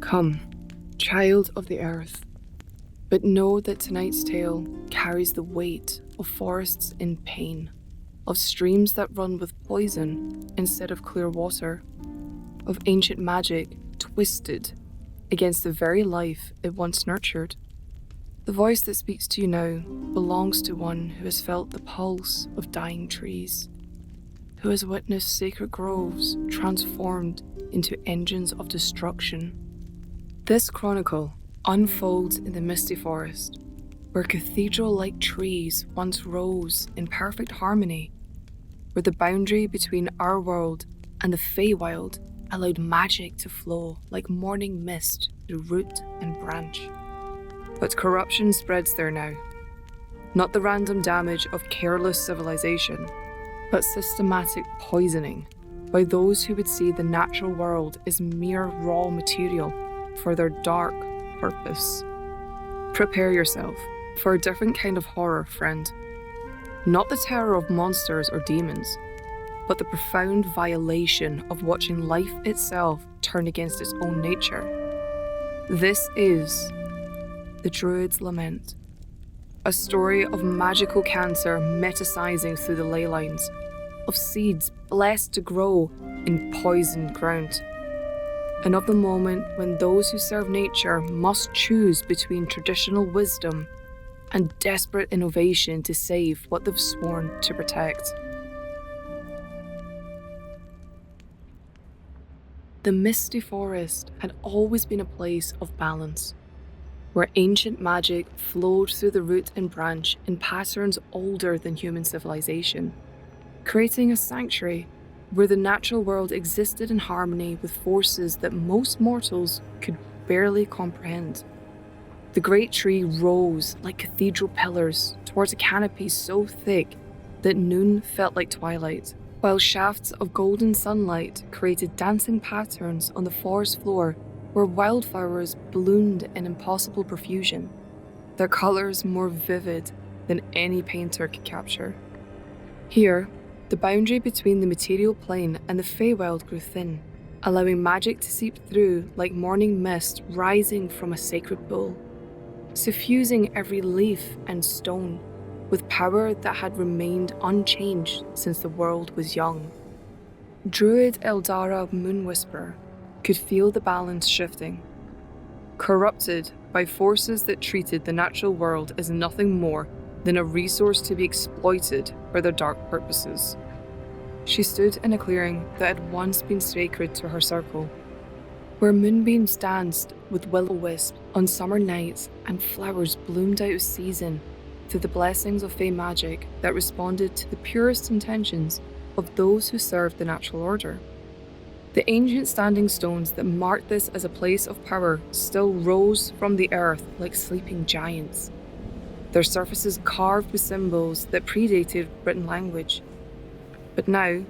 Come, child of the earth, but know that tonight's tale carries the weight of forests in pain, of streams that run with poison instead of clear water, of ancient magic twisted against the very life it once nurtured. The voice that speaks to you now belongs to one who has felt the pulse of dying trees, who has witnessed sacred groves transformed into engines of destruction. This chronicle unfolds in the Misty Forest, where cathedral-like trees once rose in perfect harmony, where the boundary between our world and the Feywild allowed magic to flow like morning mist through root and branch. But corruption spreads there now. Not the random damage of careless civilization, but systematic poisoning by those who would see the natural world as mere raw material for their dark purpose. Prepare yourself for a different kind of horror, friend. Not the terror of monsters or demons, but the profound violation of watching life itself turn against its own nature. This is the Druid's Lament, a story of magical cancer metasizing through the ley lines, of seeds blessed to grow in poisoned ground, and of the moment when those who serve nature must choose between traditional wisdom and desperate innovation to save what they've sworn to protect. The Misty Forest had always been a place of balance, where ancient magic flowed through the root and branch in patterns older than human civilization, creating a sanctuary where the natural world existed in harmony with forces that most mortals could barely comprehend. The great tree rose like cathedral pillars towards a canopy so thick that noon felt like twilight, while shafts of golden sunlight created dancing patterns on the forest floor where wildflowers bloomed in impossible profusion, their colours more vivid than any painter could capture. Here, the boundary between the material plane and the Feywild grew thin, allowing magic to seep through like morning mist rising from a sacred bowl, suffusing every leaf and stone with power that had remained unchanged since the world was young. Druid Eldara Moonwhisper could feel the balance shifting. Corrupted by forces that treated the natural world as nothing more than a resource to be exploited for their dark purposes. She stood in a clearing that had once been sacred to her circle, where moonbeams danced with will-o'-wisp on summer nights and flowers bloomed out of season through the blessings of Fey magic that responded to the purest intentions of those who served the natural order. The ancient standing stones that marked this as a place of power still rose from the earth like sleeping giants, their surfaces carved with symbols that predated written language. But now,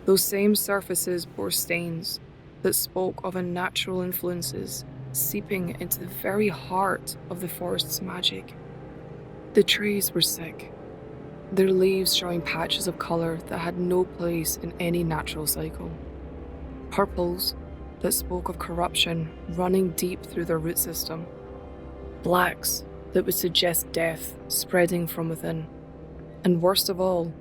those same surfaces bore stains that spoke of unnatural influences seeping into the very heart of the forest's magic. The trees were sick, their leaves showing patches of colour that had no place in any natural cycle. Purples that spoke of corruption running deep through their root system. Blacks that would suggest death spreading from within. And worst of all,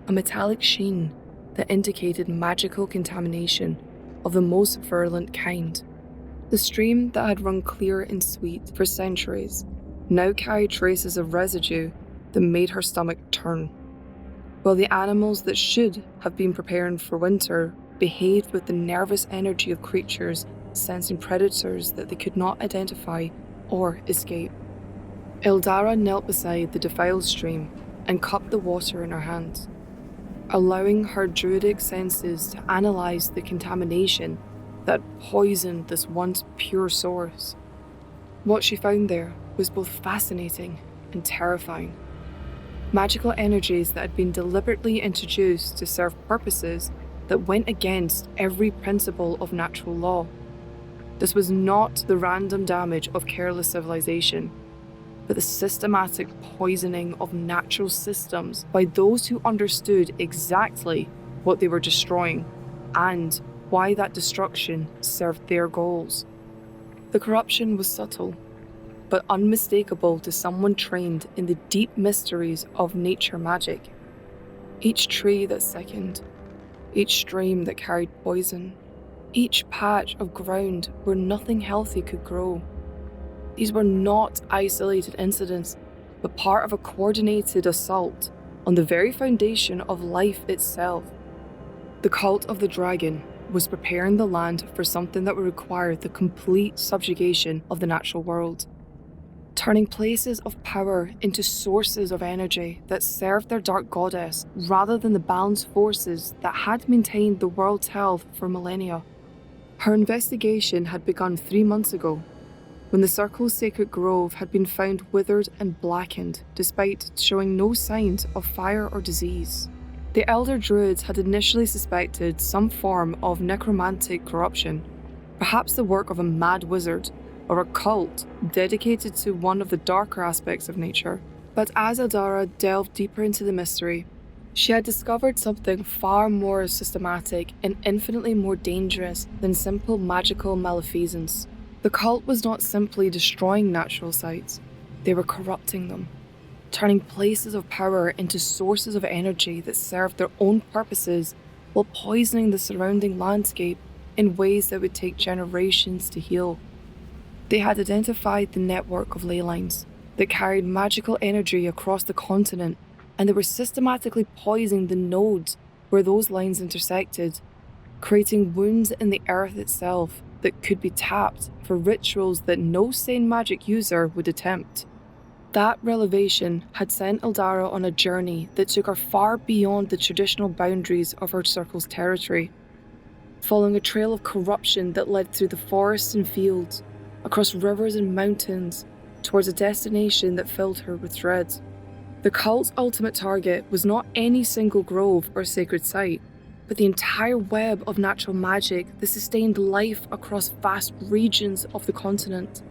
a metallic sheen that indicated magical contamination of the most virulent kind. The stream that had run clear and sweet for centuries now carried traces of residue that made her stomach turn, while the animals that should have been preparing for winter behaved with the nervous energy of creatures sensing predators that they could not identify or escape. Eldara knelt beside the defiled stream and cupped the water in her hand, allowing her druidic senses to analyse the contamination that poisoned this once pure source. What she found there was both fascinating and terrifying. Magical energies that had been deliberately introduced to serve purposes that went against every principle of natural law. This was not the random damage of careless civilization, but the systematic poisoning of natural systems by those who understood exactly what they were destroying and why that destruction served their goals. The corruption was subtle, but unmistakable to someone trained in the deep mysteries of nature magic. Each tree that sickened, each stream that carried poison, each patch of ground where nothing healthy could grow. These were not isolated incidents, but part of a coordinated assault on the very foundation of life itself. The cult of the dragon was preparing the land for something that would require the complete subjugation of the natural world, turning places of power into sources of energy that served their dark goddess rather than the balanced forces that had maintained the world's health for millennia. Her investigation had begun 3 months ago, when the Circle's sacred grove had been found withered and blackened despite showing no signs of fire or disease. The elder druids had initially suspected some form of necromantic corruption, perhaps the work of a mad wizard or a cult dedicated to one of the darker aspects of nature. But as Eldara delved deeper into the mystery, she had discovered something far more systematic and infinitely more dangerous than simple magical malfeasance. The cult was not simply destroying natural sites, they were corrupting them, turning places of power into sources of energy that served their own purposes while poisoning the surrounding landscape in ways that would take generations to heal. They had identified the network of ley lines that carried magical energy across the continent, and they were systematically poisoning the nodes where those lines intersected, creating wounds in the earth itself that could be tapped for rituals that no sane magic user would attempt. That revelation had sent Eldara on a journey that took her far beyond the traditional boundaries of her circle's territory, following a trail of corruption that led through the forests and fields, across rivers and mountains, towards a destination that filled her with dread. The cult's ultimate target was not any single grove or sacred site, but the entire web of natural magic that sustained life across vast regions of the continent.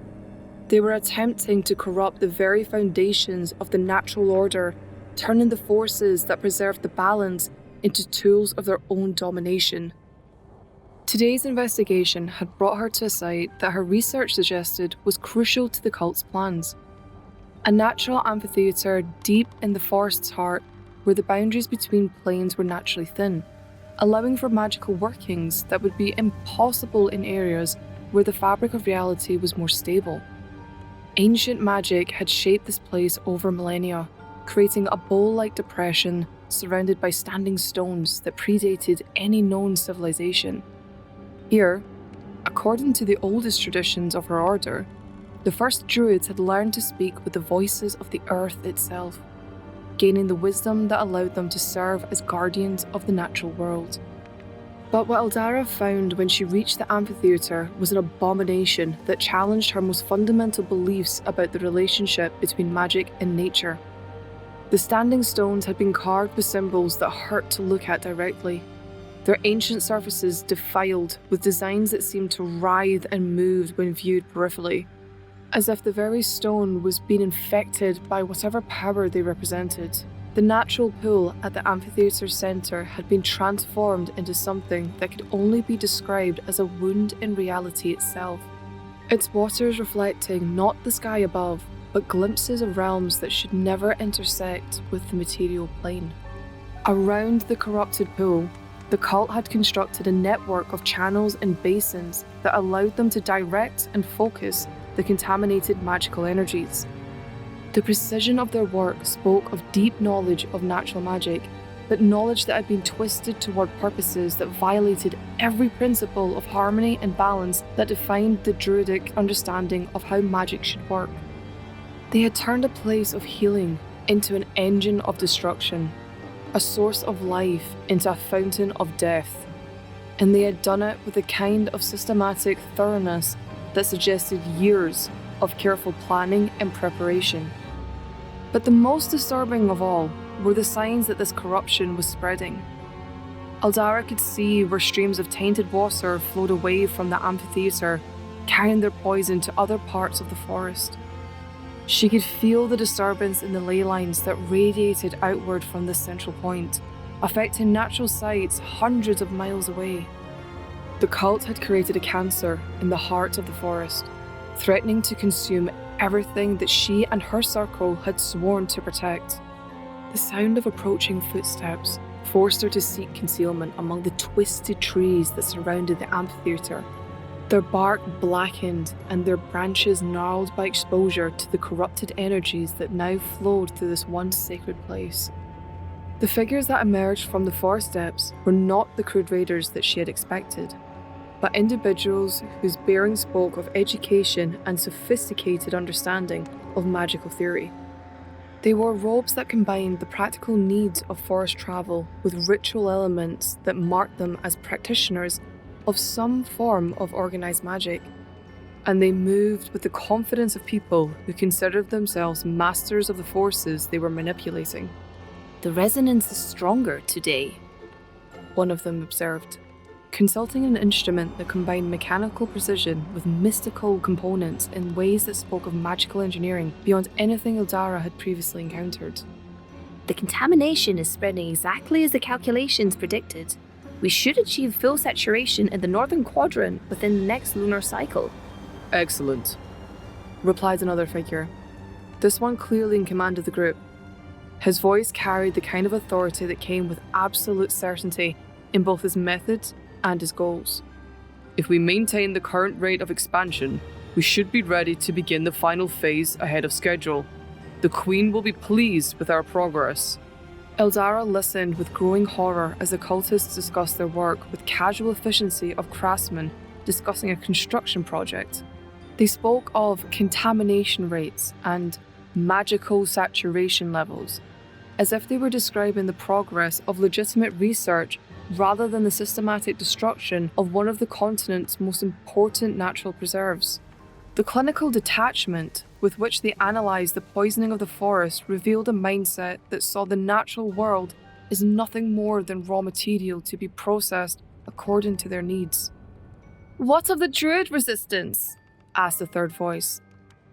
They were attempting to corrupt the very foundations of the natural order, turning the forces that preserved the balance into tools of their own domination. Today's investigation had brought her to a site that her research suggested was crucial to the cult's plans. A natural amphitheatre deep in the forest's heart, where the boundaries between planes were naturally thin, allowing for magical workings that would be impossible in areas where the fabric of reality was more stable. Ancient magic had shaped this place over millennia, creating a bowl-like depression surrounded by standing stones that predated any known civilization. Here, according to the oldest traditions of her order, the first druids had learned to speak with the voices of the earth itself, gaining the wisdom that allowed them to serve as guardians of the natural world. But what Eldara found when she reached the amphitheatre was an abomination that challenged her most fundamental beliefs about the relationship between magic and nature. The standing stones had been carved with symbols that hurt to look at directly, their ancient surfaces defiled with designs that seemed to writhe and move when viewed peripherally, as if the very stone was being infected by whatever power they represented. The natural pool at the amphitheatre's centre had been transformed into something that could only be described as a wound in reality itself, its waters reflecting not the sky above, but glimpses of realms that should never intersect with the material plane. Around the corrupted pool, the cult had constructed a network of channels and basins that allowed them to direct and focus the contaminated magical energies. The precision of their work spoke of deep knowledge of natural magic, but knowledge that had been twisted toward purposes that violated every principle of harmony and balance that defined the druidic understanding of how magic should work. They had turned a place of healing into an engine of destruction, a source of life into a fountain of death, and they had done it with a kind of systematic thoroughness that suggested years of careful planning and preparation. But the most disturbing of all were the signs that this corruption was spreading. Eldara could see where streams of tainted water flowed away from the amphitheatre, carrying their poison to other parts of the forest. She could feel the disturbance in the ley lines that radiated outward from this central point, affecting natural sites hundreds of miles away. The cult had created a cancer in the heart of the forest, threatening to consume everything that she and her circle had sworn to protect. The sound of approaching footsteps forced her to seek concealment among the twisted trees that surrounded the amphitheatre. Their bark blackened and their branches gnarled by exposure to the corrupted energies that now flowed through this once sacred place. The figures that emerged from the forest depths were not the crude raiders that she had expected, but individuals whose bearing spoke of education and sophisticated understanding of magical theory. They wore robes that combined the practical needs of forest travel with ritual elements that marked them as practitioners of some form of organized magic, and they moved with the confidence of people who considered themselves masters of the forces they were manipulating. "The resonance is stronger today," one of them observed, consulting an instrument that combined mechanical precision with mystical components in ways that spoke of magical engineering beyond anything Eldara had previously encountered. "The contamination is spreading exactly as the calculations predicted. We should achieve full saturation in the northern quadrant within the next lunar cycle." "Excellent," replied another figure, this one clearly in command of the group. His voice carried the kind of authority that came with absolute certainty in both his methods and his goals. "If we maintain the current rate of expansion, we should be ready to begin the final phase ahead of schedule. The Queen will be pleased with our progress." Eldara listened with growing horror as the cultists discussed their work with casual efficiency of craftsmen discussing a construction project. They spoke of contamination rates and magical saturation levels, as if they were describing the progress of legitimate research rather than the systematic destruction of one of the continent's most important natural preserves. The clinical detachment with which they analysed the poisoning of the forest revealed a mindset that saw the natural world as nothing more than raw material to be processed according to their needs. "What of the Druid resistance?" asked a third voice,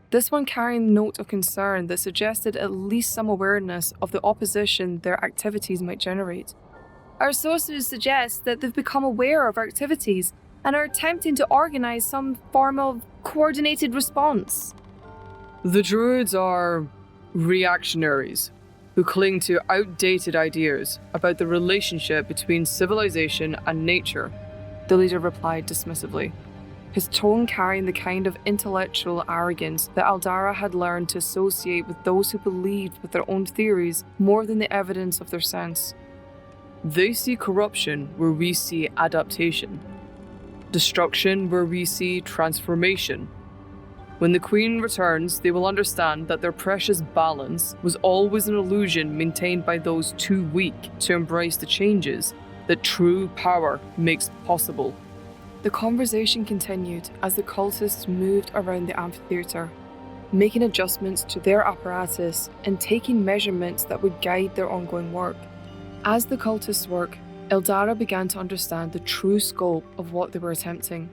this one carrying a note of concern that suggested at least some awareness of the opposition their activities might generate. "Our sources suggest that they've become aware of our activities and are attempting to organise some form of coordinated response." "The Druids are reactionaries who cling to outdated ideas about the relationship between civilization and nature," the leader replied dismissively, his tone carrying the kind of intellectual arrogance that Eldara had learned to associate with those who believed with their own theories more than the evidence of their sense. "They see corruption where we see adaptation, destruction where we see transformation. When the Queen returns, they will understand that their precious balance was always an illusion maintained by those too weak to embrace the changes that true power makes possible." The conversation continued as the cultists moved around the amphitheatre, making adjustments to their apparatus and taking measurements that would guide their ongoing work. As the cultists worked, Eldara began to understand the true scope of what they were attempting.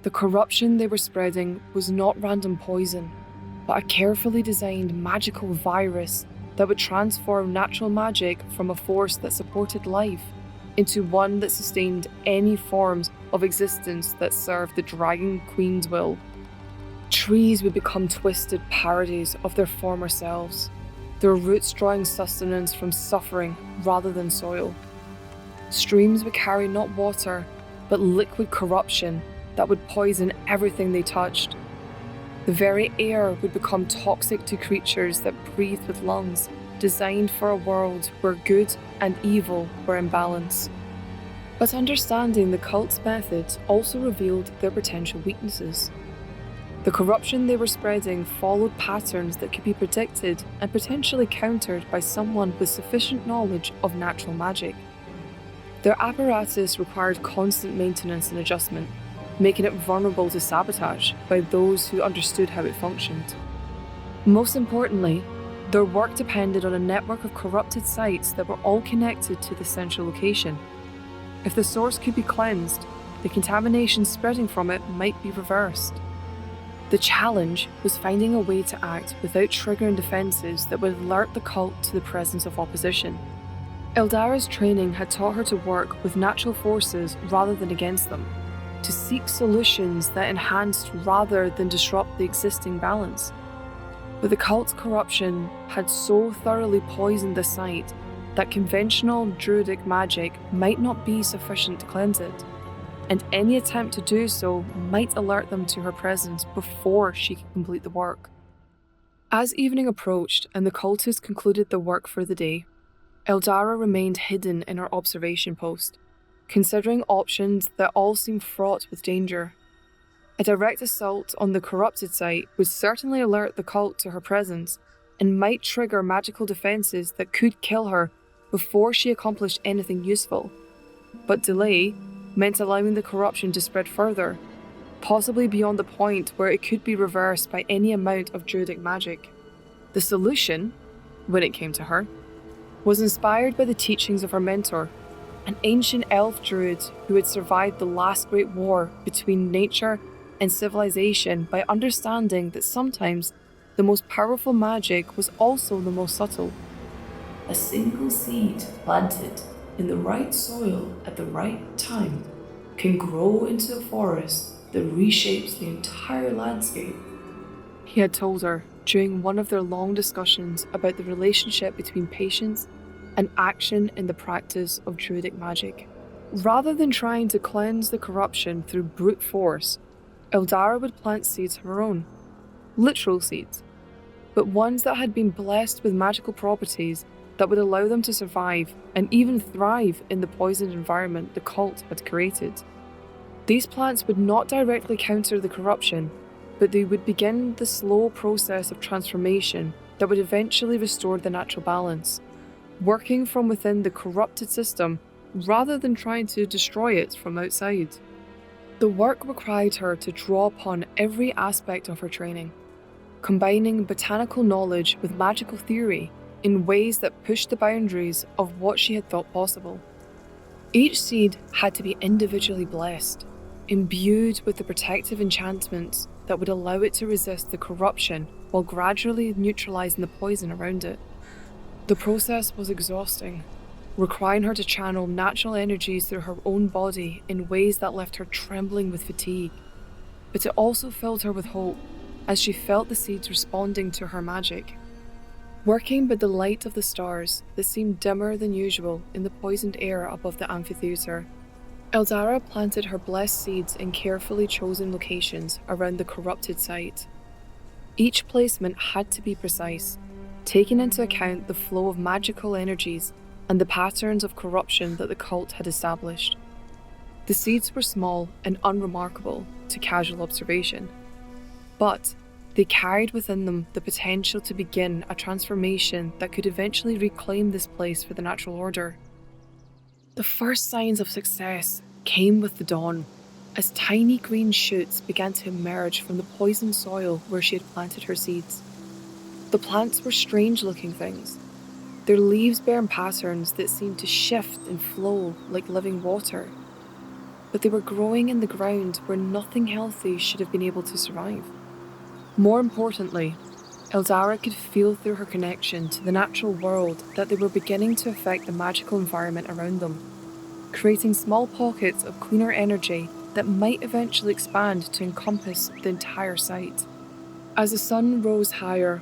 The corruption they were spreading was not random poison, but a carefully designed magical virus that would transform natural magic from a force that supported life into one that sustained any forms of existence that served the Dragon Queen's will. Trees would become twisted parodies of their former selves, their roots drawing sustenance from suffering rather than soil. Streams would carry not water, but liquid corruption that would poison everything they touched. The very air would become toxic to creatures that breathed with lungs, designed for a world where good and evil were in balance. But understanding the cult's methods also revealed their potential weaknesses. The corruption they were spreading followed patterns that could be predicted and potentially countered by someone with sufficient knowledge of natural magic. Their apparatus required constant maintenance and adjustment, making it vulnerable to sabotage by those who understood how it functioned. Most importantly, their work depended on a network of corrupted sites that were all connected to the central location. If the source could be cleansed, the contamination spreading from it might be reversed. The challenge was finding a way to act without triggering defenses that would alert the cult to the presence of opposition. Eldara's training had taught her to work with natural forces rather than against them, to seek solutions that enhanced rather than disrupt the existing balance. But the cult's corruption had so thoroughly poisoned the site that conventional druidic magic might not be sufficient to cleanse it, and any attempt to do so might alert them to her presence before she could complete the work. As evening approached and the cultists concluded their work for the day, Eldara remained hidden in her observation post, considering options that all seemed fraught with danger. A direct assault on the corrupted site would certainly alert the cult to her presence and might trigger magical defenses that could kill her before she accomplished anything useful. But delay meant allowing the corruption to spread further, possibly beyond the point where it could be reversed by any amount of druidic magic. The solution, when it came to her, was inspired by the teachings of her mentor, an ancient elf druid who had survived the last great war between nature and civilization by understanding that sometimes the most powerful magic was also the most subtle. A single seed planted in the right soil at the right time can grow into a forest that reshapes the entire landscape. He had told her during one of their long discussions about the relationship between patience and action in the practice of druidic magic. Rather than trying to cleanse the corruption through brute force, Eldara would plant seeds of her own. Literal seeds, but ones that had been blessed with magical properties that would allow them to survive and even thrive in the poisoned environment the cult had created. These plants would not directly counter the corruption, but they would begin the slow process of transformation that would eventually restore the natural balance, working from within the corrupted system rather than trying to destroy it from outside. The work required her to draw upon every aspect of her training, combining botanical knowledge with magical theory in ways that pushed the boundaries of what she had thought possible. Each seed had to be individually blessed, imbued with the protective enchantments that would allow it to resist the corruption while gradually neutralizing the poison around it. The process was exhausting, requiring her to channel natural energies through her own body in ways that left her trembling with fatigue. But it also filled her with hope as she felt the seeds responding to her magic. Working by the light of the stars that seemed dimmer than usual in the poisoned air above the amphitheatre, Eldara planted her blessed seeds in carefully chosen locations around the corrupted site. Each placement had to be precise, taking into account the flow of magical energies and the patterns of corruption that the cult had established. The seeds were small and unremarkable to casual observation, but they carried within them the potential to begin a transformation that could eventually reclaim this place for the natural order. The first signs of success came with the dawn, as tiny green shoots began to emerge from the poisoned soil where she had planted her seeds. The plants were strange-looking things. Their leaves bare in patterns that seemed to shift and flow like living water. But they were growing in the ground where nothing healthy should have been able to survive. More importantly, Eldara could feel through her connection to the natural world that they were beginning to affect the magical environment around them, creating small pockets of cleaner energy that might eventually expand to encompass the entire site. As the sun rose higher,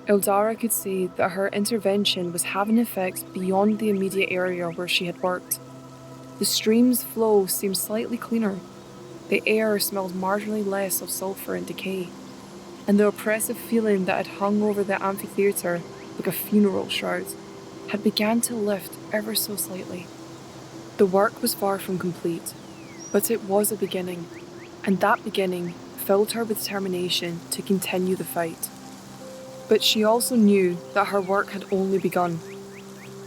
Eldara could see that her intervention was having effects beyond the immediate area where she had worked. The stream's flow seemed slightly cleaner, the air smelled marginally less of sulphur and decay, and the oppressive feeling that had hung over the amphitheatre like a funeral shroud had begun to lift ever so slightly. The work was far from complete, but it was a beginning, and that beginning filled her with determination to continue the fight. But she also knew that her work had only begun.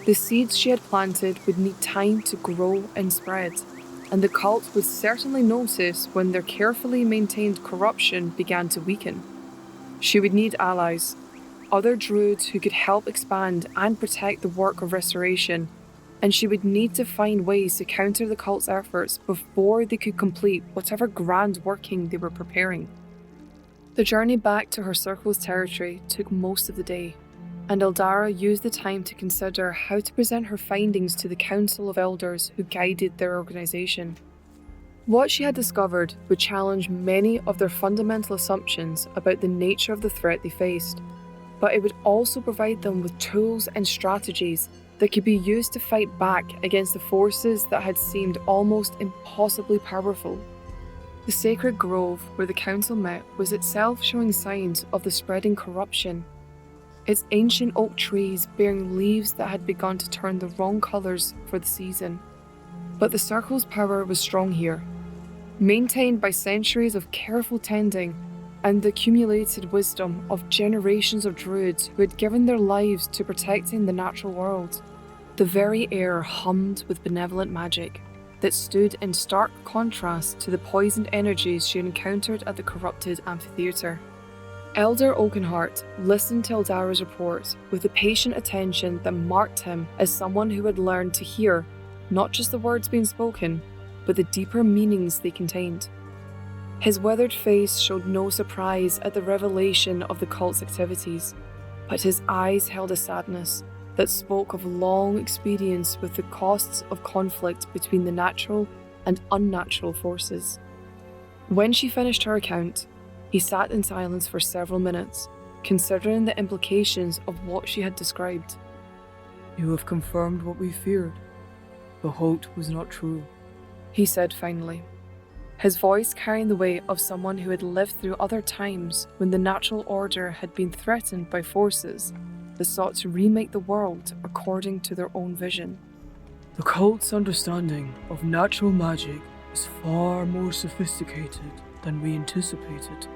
The seeds she had planted would need time to grow and spread, and the cult would certainly notice when their carefully maintained corruption began to weaken. She would need allies, other druids who could help expand and protect the work of restoration, and she would need to find ways to counter the cult's efforts before they could complete whatever grand working they were preparing. The journey back to her circle's territory took most of the day, and Eldara used the time to consider how to present her findings to the council of elders who guided their organisation. What she had discovered would challenge many of their fundamental assumptions about the nature of the threat they faced, but it would also provide them with tools and strategies that could be used to fight back against the forces that had seemed almost impossibly powerful. The sacred grove where the council met was itself showing signs of the spreading corruption, its ancient oak trees bearing leaves that had begun to turn the wrong colours for the season. But the circle's power was strong here, maintained by centuries of careful tending and the accumulated wisdom of generations of druids who had given their lives to protecting the natural world. The very air hummed with benevolent magic that stood in stark contrast to the poisoned energies she had encountered at the corrupted amphitheatre. Elder Oakenheart listened to Eldara's report with the patient attention that marked him as someone who had learned to hear not just the words being spoken, but the deeper meanings they contained. His withered face showed no surprise at the revelation of the cult's activities, but his eyes held a sadness that spoke of long experience with the costs of conflict between the natural and unnatural forces. When she finished her account, he sat in silence for several minutes, considering the implications of what she had described. "You have confirmed what we feared. The hoax was not true," he said finally, his voice carrying the weight of someone who had lived through other times when the natural order had been threatened by forces that sought to remake the world according to their own vision. "The cult's understanding of natural magic is far more sophisticated than we anticipated,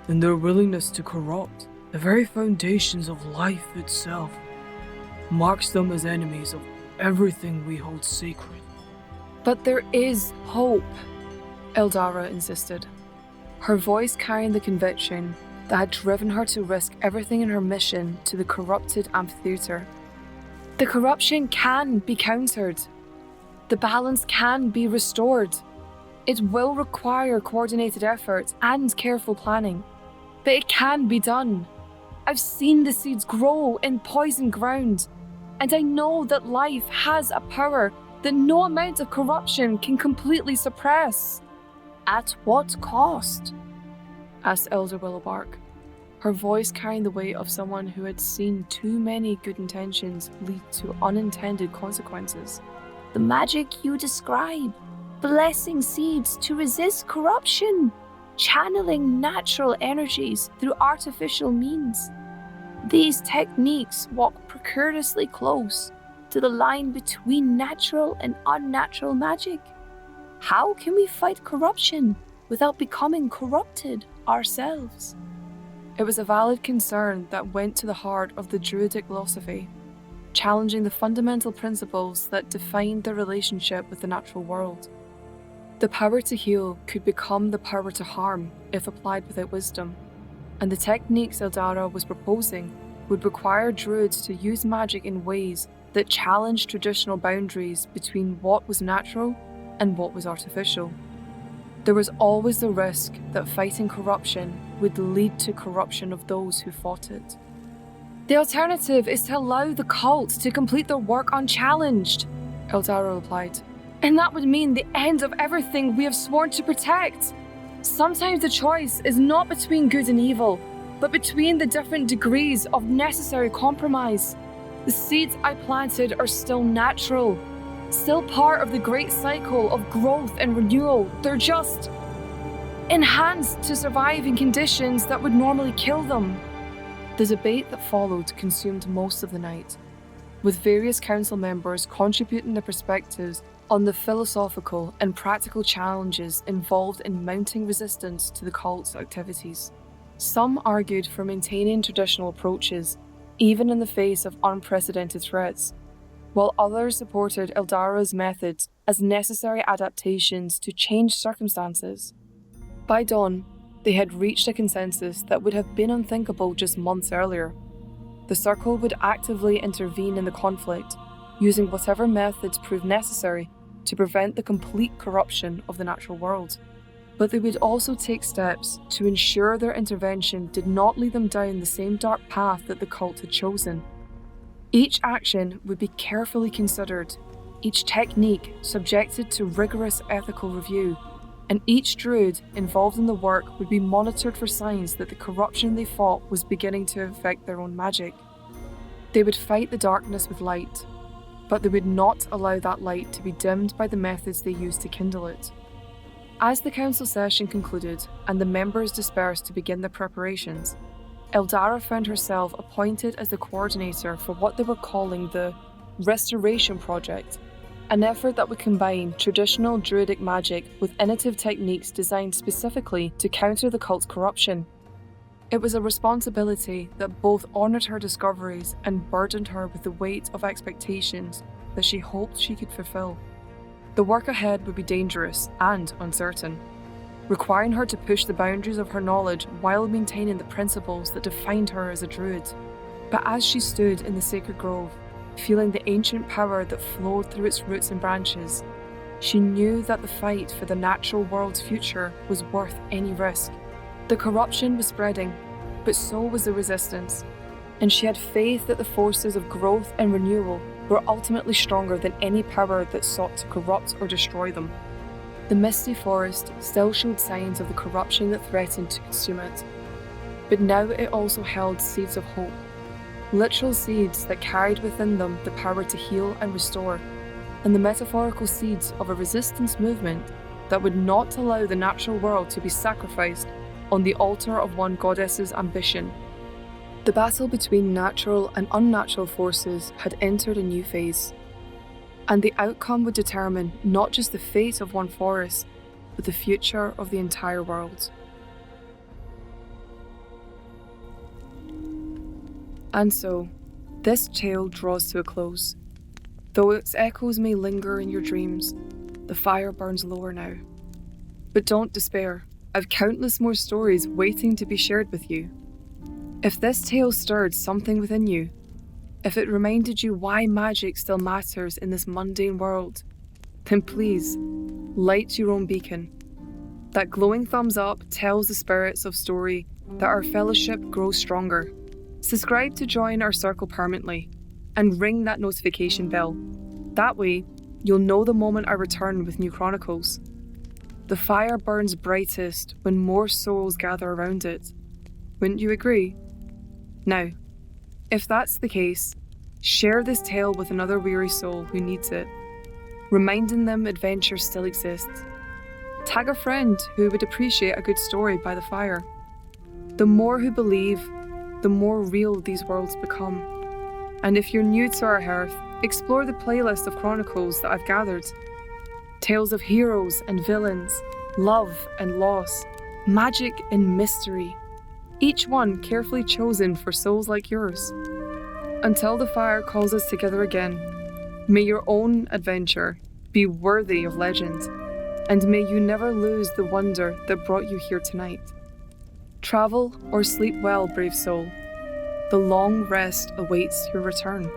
and their willingness to corrupt the very foundations of life itself marks them as enemies of everything we hold sacred." "But there is hope," Eldara insisted, her voice carrying the conviction that had driven her to risk everything in her mission to the corrupted amphitheatre. "The corruption can be countered. The balance can be restored. It will require coordinated effort and careful planning, but it can be done. I've seen the seeds grow in poisoned ground, and I know that life has a power that no amount of corruption can completely suppress." "At what cost?" asked Elder Willowbark, her voice carrying the weight of someone who had seen too many good intentions lead to unintended consequences. "The magic you describe, blessing seeds to resist corruption, channeling natural energies through artificial means. These techniques walk precariously close to the line between natural and unnatural magic. How can we fight corruption without becoming corrupted ourselves?" It was a valid concern that went to the heart of the Druidic philosophy, challenging the fundamental principles that defined their relationship with the natural world. The power to heal could become the power to harm if applied without wisdom, and the techniques Eldara was proposing would require druids to use magic in ways that challenged traditional boundaries between what was natural and what was artificial. There was always the risk that fighting corruption would lead to corruption of those who fought it. "The alternative is to allow the cult to complete their work unchallenged," Eldara replied. "And that would mean the end of everything we have sworn to protect. Sometimes the choice is not between good and evil, but between the different degrees of necessary compromise. The seeds I planted are still natural, still part of the great cycle of growth and renewal. They're just enhanced to survive in conditions that would normally kill them." The debate that followed consumed most of the night, with various council members contributing their perspectives on the philosophical and practical challenges involved in mounting resistance to the cult's activities. Some argued for maintaining traditional approaches, even in the face of unprecedented threats, while others supported Eldara's methods as necessary adaptations to changed circumstances. By dawn, they had reached a consensus that would have been unthinkable just months earlier. The Circle would actively intervene in the conflict, using whatever methods proved necessary to prevent the complete corruption of the natural world. But they would also take steps to ensure their intervention did not lead them down the same dark path that the cult had chosen. Each action would be carefully considered, each technique subjected to rigorous ethical review, and each druid involved in the work would be monitored for signs that the corruption they fought was beginning to affect their own magic. They would fight the darkness with light, but they would not allow that light to be dimmed by the methods they used to kindle it. As the council session concluded and the members dispersed to begin their preparations, Eldara found herself appointed as the coordinator for what they were calling the Restoration Project, an effort that would combine traditional druidic magic with innovative techniques designed specifically to counter the cult's corruption. It was a responsibility that both honoured her discoveries and burdened her with the weight of expectations that she hoped she could fulfill. The work ahead would be dangerous and uncertain, requiring her to push the boundaries of her knowledge while maintaining the principles that defined her as a druid. But as she stood in the sacred grove, feeling the ancient power that flowed through its roots and branches, she knew that the fight for the natural world's future was worth any risk. The corruption was spreading, but so was the resistance, and she had faith that the forces of growth and renewal were ultimately stronger than any power that sought to corrupt or destroy them. The Misty Forest still showed signs of the corruption that threatened to consume it, but now it also held seeds of hope, literal seeds that carried within them the power to heal and restore, and the metaphorical seeds of a resistance movement that would not allow the natural world to be sacrificed on the altar of one goddess's ambition. The battle between natural and unnatural forces had entered a new phase, and the outcome would determine not just the fate of one forest, but the future of the entire world. And so, this tale draws to a close. Though its echoes may linger in your dreams, the fire burns lower now. But don't despair, I've countless more stories waiting to be shared with you. If this tale stirred something within you, if it reminded you why magic still matters in this mundane world, then please, light your own beacon. That glowing thumbs up tells the spirits of story that our fellowship grows stronger. Subscribe to join our circle permanently, and ring that notification bell. That way, you'll know the moment I return with new chronicles. The fire burns brightest when more souls gather around it. Wouldn't you agree? Now, if that's the case, share this tale with another weary soul who needs it, reminding them adventure still exists. Tag a friend who would appreciate a good story by the fire. The more who believe, the more real these worlds become. And if you're new to our hearth, explore the playlist of chronicles that I've gathered. Tales of heroes and villains, love and loss, magic and mystery, each one carefully chosen for souls like yours. Until the fire calls us together again, may your own adventure be worthy of legend, and may you never lose the wonder that brought you here tonight. Travel or sleep well, brave soul. The long rest awaits your return.